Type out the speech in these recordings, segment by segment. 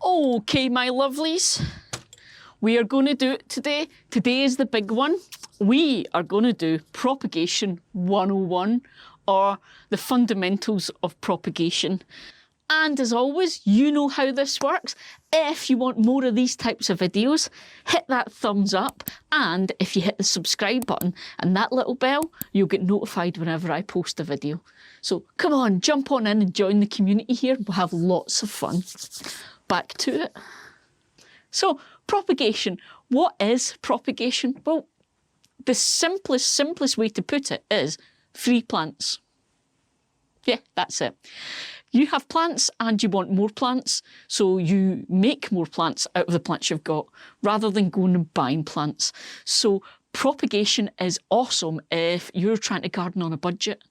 Okay, my lovelies, we are going to do it today. Today is the big one. We are going to do Propagation 101, or the fundamentals of propagation. And as always, you know how this works. If you want more of these types of videos, hit that thumbs up. And if you hit the subscribe button and that little bell, you'll get notified whenever I post a video. So come on, jump on in and join the community here. We'll have lots of fun. Back to it. So, propagation. What is propagation? Well, the simplest way to put it is free plants. Yeah, that's it. You have plants and you want more plants, so you make more plants out of the plants you've got rather than going and buying plants. So propagation is awesome if you're trying to garden on a budget.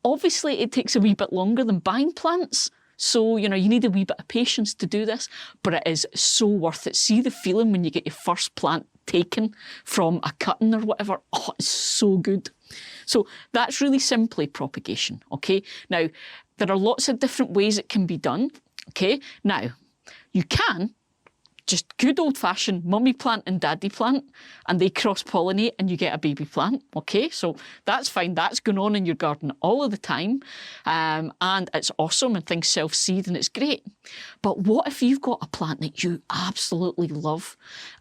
Obviously, it takes a wee bit longer than buying plants, so, you need a wee bit of patience to do this, but it is so worth it. See the feeling when you get your first plant taken from a cutting or whatever? Oh, it's so good. So that's really simply propagation, okay? Now, there are lots of different ways it can be done, okay? Now, you can just good old-fashioned mummy plant and daddy plant, and they cross-pollinate and you get a baby plant, okay? So that's fine. That's going on in your garden all of the time, and it's awesome, and things self-seed and it's great. But what if you've got a plant that you absolutely love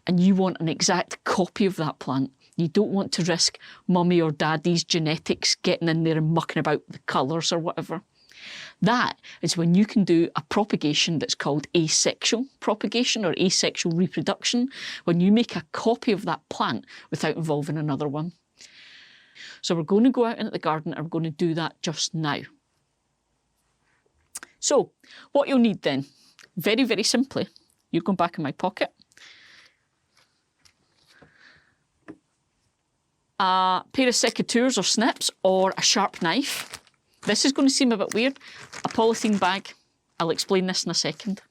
and you want an exact copy of that plant? You don't want to risk mummy or daddy's genetics getting in there and mucking about the colours or whatever. That is when you can do a propagation that's called asexual propagation or asexual reproduction, when you make a copy of that plant without involving another one. So we're going to go out into the garden and we're going to do that just now. So what you'll need then, very, very simply, you go back in my pocket, a pair of secateurs or snips or a sharp knife. This is going to seem a bit weird. A polythene bag. I'll explain this in a second.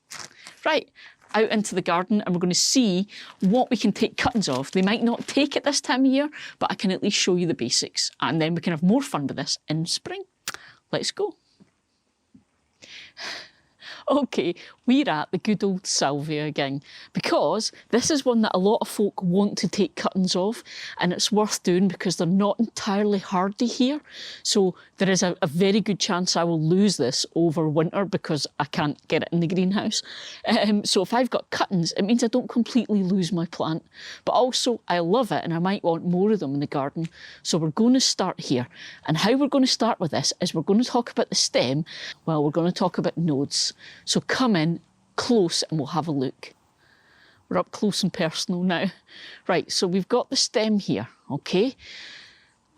Right, out into the garden and we're going to see what we can take cuttings of. They might not take it this time of year, but I can at least show you the basics. And then we can have more fun with this in spring. Let's go. Okay, we're at the good old salvia again, because this is one that a lot of folk want to take cuttings of, and it's worth doing because they're not entirely hardy here. So there is a very good chance I will lose this over winter because I can't get it in the greenhouse. So if I've got cuttings, it means I don't completely lose my plant. But also, I love it and I might want more of them in the garden. So we're going to start here. And how we're going to start with this is we're going to talk about the stem, while we're going to talk about nodes. So come in close and we'll have a look. We're up close and personal now. Right, so we've got the stem here, okay?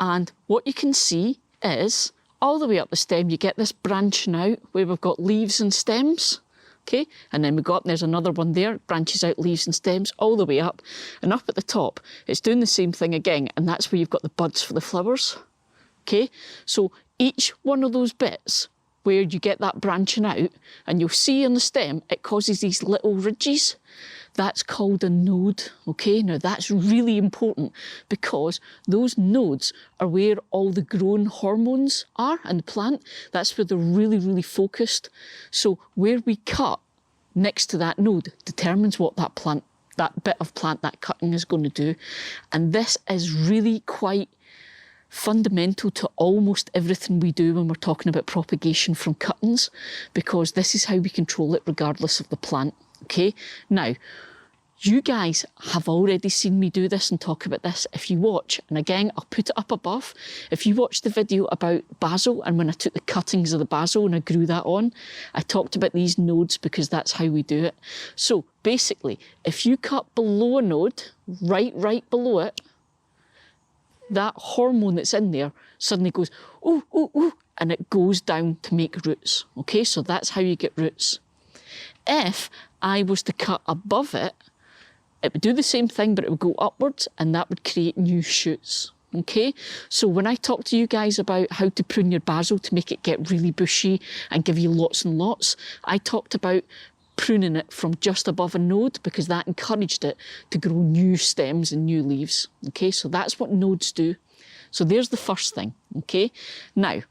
And what you can see is, all the way up the stem, you get this branching out where we've got leaves and stems, okay? And then there's another one there, branches out leaves and stems all the way up. And up at the top, it's doing the same thing again, and that's where you've got the buds for the flowers, okay? So each one of those bits where you get that branching out, and you'll see on the stem, it causes these little ridges. That's called a node, okay? Now that's really important because those nodes are where all the growing hormones are in the plant. That's where they're really, really focused. So where we cut next to that node determines what that bit of plant, that cutting is going to do. And this is really quite fundamental to almost everything we do when we're talking about propagation from cuttings, because this is how we control it regardless of the plant, okay? Now, you guys have already seen me do this and talk about this. If you watch, and again, I'll put it up above, if you watch the video about basil and when I took the cuttings of the basil and I grew that on, I talked about these nodes because that's how we do it. So basically, if you cut below a node, right below it, that hormone that's in there suddenly goes, ooh, ooh, ooh, and it goes down to make roots, okay? So that's how you get roots. If I was to cut above it, it would do the same thing, but it would go upwards, and that would create new shoots, okay? So when I talk to you guys about how to prune your basil to make it get really bushy and give you lots and lots, I talked about pruning it from just above a node because that encouraged it to grow new stems and new leaves, okay? So that's what nodes do. So there's the first thing, okay? Now,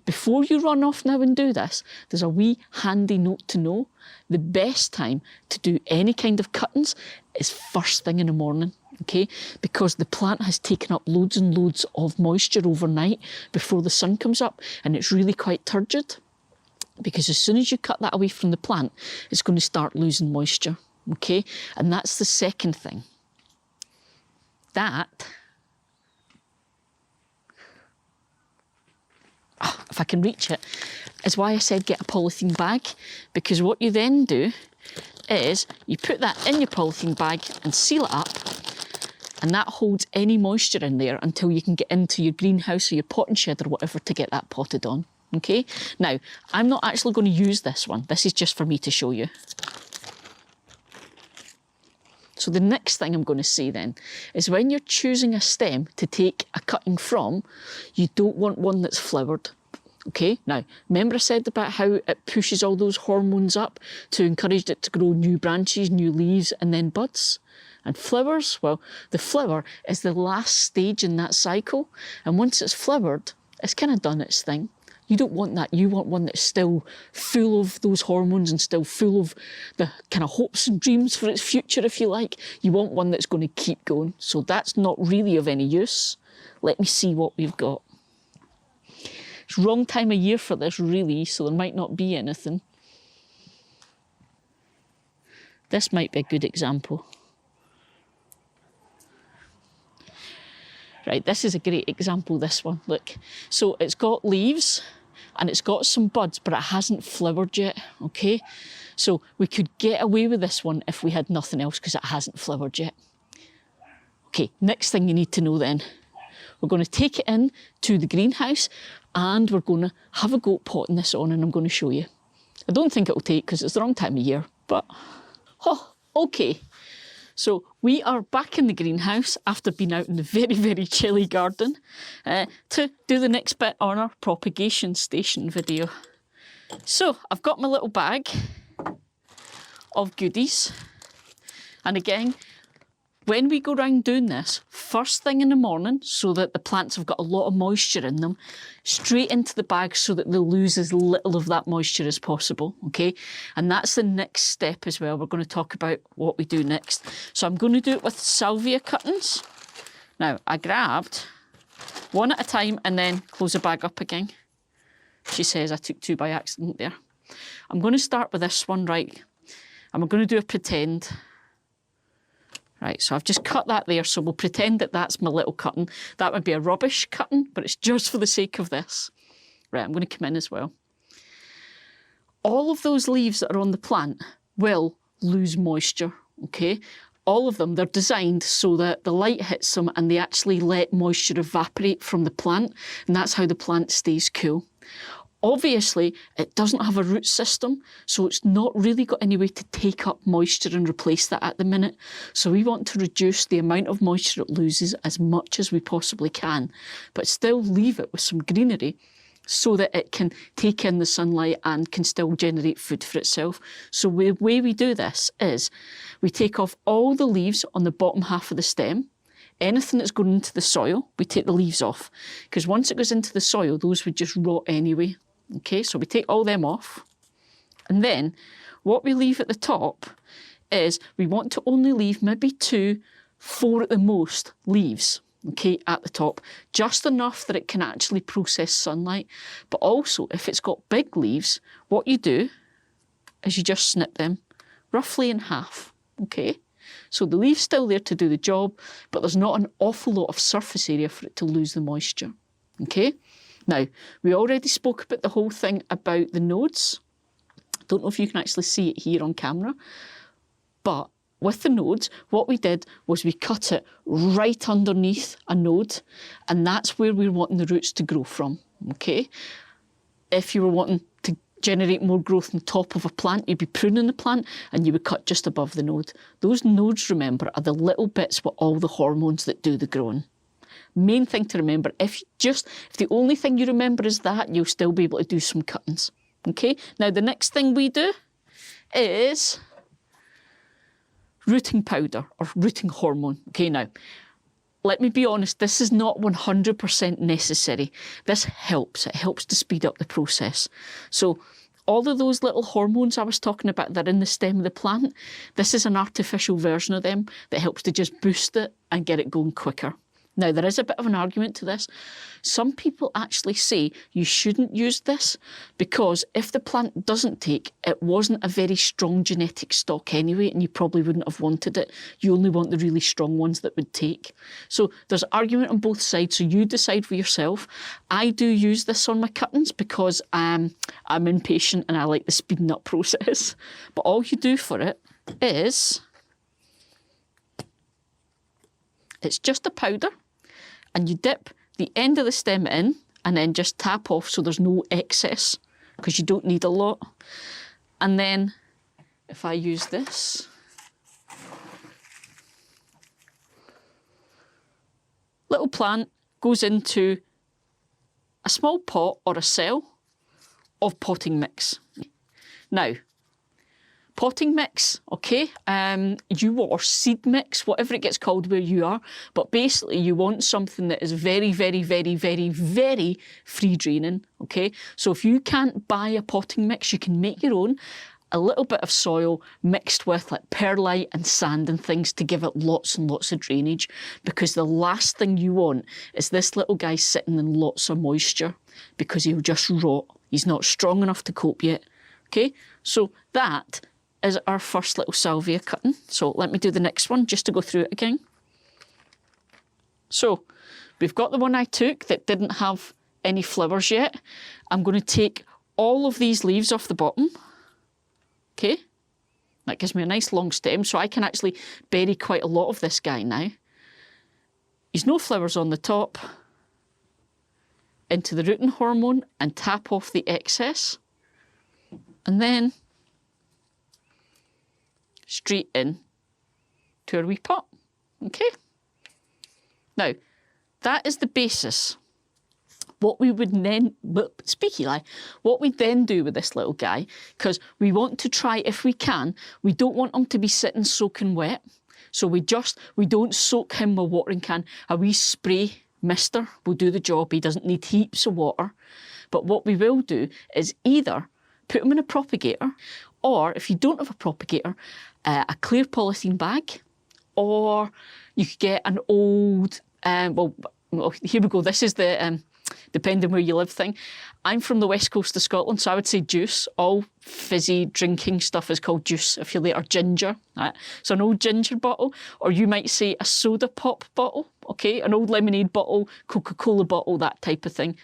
before you run off now and do this, there's a wee handy note to know. The best time to do any kind of cuttings is first thing in the morning, okay? Because the plant has taken up loads and loads of moisture overnight before the sun comes up, and it's really quite turgid. Because as soon as you cut that away from the plant, it's going to start losing moisture, okay? And that's the second thing. That, if I can reach it, is why I said get a polythene bag, because what you then do is you put that in your polythene bag and seal it up, and that holds any moisture in there until you can get into your greenhouse or your potting shed or whatever to get that potted on. Okay, now I'm not actually going to use this one. This is just for me to show you. So the next thing I'm going to say then is when you're choosing a stem to take a cutting from, you don't want one that's flowered. Okay, now remember I said about how it pushes all those hormones up to encourage it to grow new branches, new leaves and then buds? And flowers, well, the flower is the last stage in that cycle, and once it's flowered, it's kind of done its thing. You don't want that. You want one that's still full of those hormones and still full of the kind of hopes and dreams for its future, if you like. You want one that's going to keep going. So that's not really of any use. Let me see what we've got. It's wrong time of year for this, really, so there might not be anything. This might be a good example. Right, this is a great example, this one, look. So it's got leaves and it's got some buds, but it hasn't flowered yet, okay? So we could get away with this one if we had nothing else because it hasn't flowered yet. Okay, next thing you need to know then. We're going to take it in to the greenhouse and we're going to have a go at potting this on, and I'm going to show you. I don't think it'll take because it's the wrong time of year, but, oh, okay. So we are back in the greenhouse after being out in the very, very chilly garden to do the next bit on our propagation station video. So I've got my little bag of goodies. And again, when we go around doing this, first thing in the morning, so that the plants have got a lot of moisture in them, straight into the bag so that they'll lose as little of that moisture as possible, okay? And that's the next step as well. We're going to talk about what we do next. So I'm going to do it with salvia cuttings. Now, I grabbed one at a time and then close the bag up again. She says I took two by accident there. I'm going to start with this one, right? And we're going to do a pretend. Right, so I've just cut that there, so we'll pretend that that's my little cutting. That would be a rubbish cutting, but it's just for the sake of this. Right, I'm going to come in as well. All of those leaves that are on the plant will lose moisture, okay? All of them, they're designed so that the light hits them and they actually let moisture evaporate from the plant, and that's how the plant stays cool. Obviously, it doesn't have a root system, so it's not really got any way to take up moisture and replace that at the minute. So we want to reduce the amount of moisture it loses as much as we possibly can, but still leave it with some greenery so that it can take in the sunlight and can still generate food for itself. So the way we do this is we take off all the leaves on the bottom half of the stem. Anything that's going into the soil, we take the leaves off, because once it goes into the soil, those would just rot anyway. Okay, so we take all them off. And then what we leave at the top is we want to only leave maybe 2, 4 at the most leaves, okay, at the top. Just enough that it can actually process sunlight. But also, if it's got big leaves, what you do is you just snip them roughly in half, okay? So the leaf's still there to do the job, but there's not an awful lot of surface area for it to lose the moisture, okay? Now, we already spoke about the whole thing about the nodes. I don't know if you can actually see it here on camera, but with the nodes, what we did was we cut it right underneath a node, and that's where we're wanting the roots to grow from, okay? If you were wanting to generate more growth on the top of a plant, you'd be pruning the plant and you would cut just above the node. Those nodes, remember, are the little bits with all the hormones that do the growing. Main thing to remember, if the only thing you remember is that, you'll still be able to do some cuttings, okay? Now, the next thing we do is rooting powder or rooting hormone. Okay, now, let me be honest, this is not 100% necessary. This helps. It helps to speed up the process. So all of those little hormones I was talking about that are in the stem of the plant, this is an artificial version of them that helps to just boost it and get it going quicker. Now, there is a bit of an argument to this. Some people actually say you shouldn't use this because if the plant doesn't take, it wasn't a very strong genetic stock anyway, and you probably wouldn't have wanted it. You only want the really strong ones that would take. So there's argument on both sides, so you decide for yourself. I do use this on my cuttings because I'm impatient and I like the speeding up process. But all you do for it is, it's just a powder. And you dip the end of the stem in and then just tap off so there's no excess because you don't need a lot. And then if I use this, little plant goes into a small pot or a cell of potting mix. Now, potting mix, okay, or seed mix, whatever it gets called where you are, but basically you want something that is very, very, very, very, very free draining, okay? So if you can't buy a potting mix, you can make your own, a little bit of soil mixed with like perlite and sand and things to give it lots and lots of drainage, because the last thing you want is this little guy sitting in lots of moisture because he'll just rot. He's not strong enough to cope yet, okay? So that is our first little salvia cutting. So let me do the next one just to go through it again. So we've got the one I took that didn't have any flowers yet. I'm going to take all of these leaves off the bottom. Okay, that gives me a nice long stem, so I can actually bury quite a lot of this guy now. He's no flowers on the top. Into the rooting hormone and tap off the excess. And then straight in to our wee pot. Okay? Now, that is the basis. What we would then, what we then do with this little guy, because we want to try, if we can, we don't want him to be sitting soaking wet. So we don't soak him with a watering can. A wee spray mister will do the job. He doesn't need heaps of water. But what we will do is either put him in a propagator, or if you don't have a propagator, a clear polythene bag, or you could get an old, here we go, this is the, depending where you live thing. I'm from the west coast of Scotland, so I would say juice. All fizzy drinking stuff is called juice, if you like, or ginger. Right? So an old ginger bottle, or you might say a soda pop bottle, okay? An old lemonade bottle, Coca-Cola bottle, that type of thing.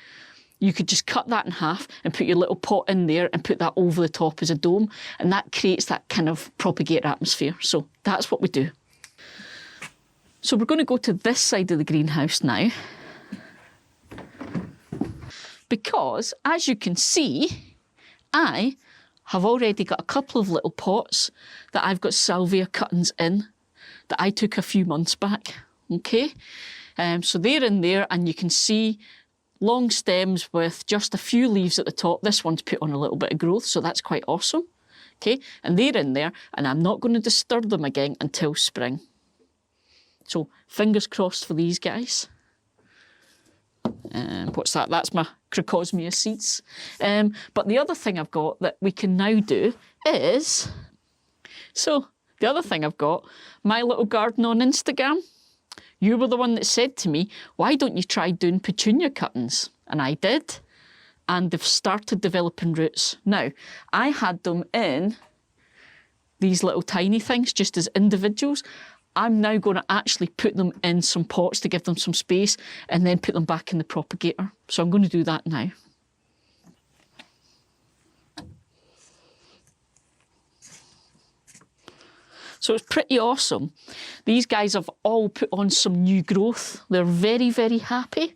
You could just cut that in half and put your little pot in there and put that over the top as a dome, and that creates that kind of propagator atmosphere. So that's what we do. So we're going to go to this side of the greenhouse now, because as you can see, I have already got a couple of little pots that I've got salvia cuttings in that I took a few months back, okay? So they're in there, and you can see long stems with just a few leaves at the top. This one's put on a little bit of growth, so that's quite awesome. Okay, and they're in there, and I'm not going to disturb them again until spring. So fingers crossed for these guys. What's that? That's my Crocosmia seeds. But the other thing I've got that we can now do is, so the other thing I've got, my little garden on Instagram. You were the one that said to me, why don't you try doing petunia cuttings? And I did, and they've started developing roots. Now, I had them in these little tiny things just as individuals. I'm now going to actually put them in some pots to give them some space and then put them back in the propagator. So I'm going to do that now. So it's pretty awesome. These guys have all put on some new growth. They're very, very happy.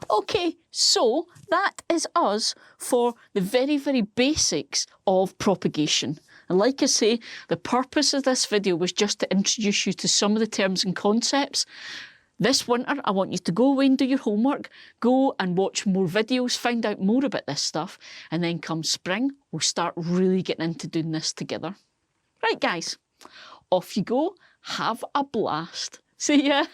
Okay, so that is us for the very, very basics of propagation. And like I say, the purpose of this video was just to introduce you to some of the terms and concepts. This winter, I want you to go away and do your homework, go and watch more videos, find out more about this stuff, and then come spring, we'll start really getting into doing this together. Right, guys, Off you go. Have a blast. See ya.